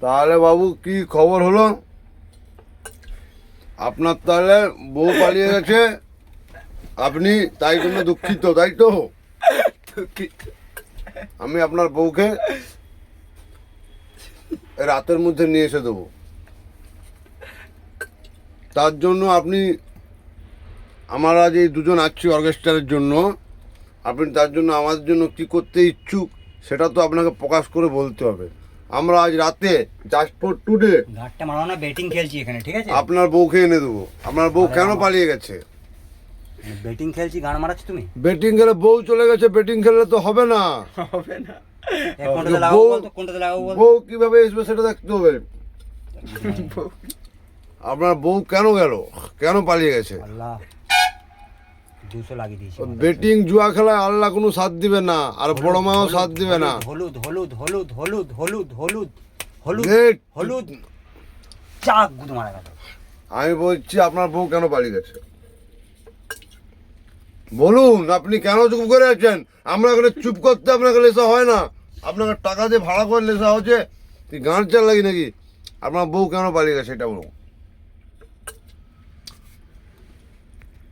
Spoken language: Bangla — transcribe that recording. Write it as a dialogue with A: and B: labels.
A: তাহলে বাবু কি খবর হলো? আপনার তাহলে বউ পালিয়ে গেছে, আপনি তাই জন্য দুঃখিত, তাই তো? আমি আপনার বউকে রাতের মধ্যে নিয়ে এসে দেবো। তার জন্য আপনি, আমরা যে দুজন আছি অর্কেস্ট্রারের জন্য, আপনি তার জন্য আমাদের জন্য কি করতে ইচ্ছুক সেটা তো আপনাকে প্রকাশ করে বলতে হবে। আমরা আজ রাতে জাস্ট ফর টুডে
B: ঘাটটা মারো না, বেটিং খেলছি এখানে, ঠিক আছে?
A: আপনার বউকে এনে দেবো। আপনার বউ কেন পালিয়ে গেছে?
B: বেটিং খেলছি, গান মারাচ্ছ তুমি?
A: বেটিং খেলে বউ চলে গেছে, বেটিং খেললে তো হবে না।
C: হবে না।
B: কোনটাতে লাগাবো বলতো, কোনটাতে লাগাবো বলতো?
A: বউ কিভাবে আসবে সেটা দেখতে হবে। আপনার বউ কেন গেল, কেন পালিয়ে গেছে?
B: আল্লাহ 200 লাগিয়ে দিয়েছি।
A: বেটিং জুয়া খেলায় আল্লাহ কোনো সাথ দিবে না, আর বড় মাও সাথ দিবে না।
B: হলুদ হলুদ হলুদ হলুদ হলুদ হলুদ হলুদ
A: Wait.
B: হলুদ চাক গুদ মারা গেল।
A: আমি বলছি আপনার বউ কেন পালিয়ে গেছে বলুন। আপনি কেন চুপ করে আছেন? আমরা এখানে চুপ করতে আপনাকে লেসা হয় না। আপনাকে টাকা দিয়ে ভাড়া করে লেসা হচ্ছে, কি গান চাল লাগি নাকি? আপনার বউ কেন পালিয়ে গেছে এটা বলুন।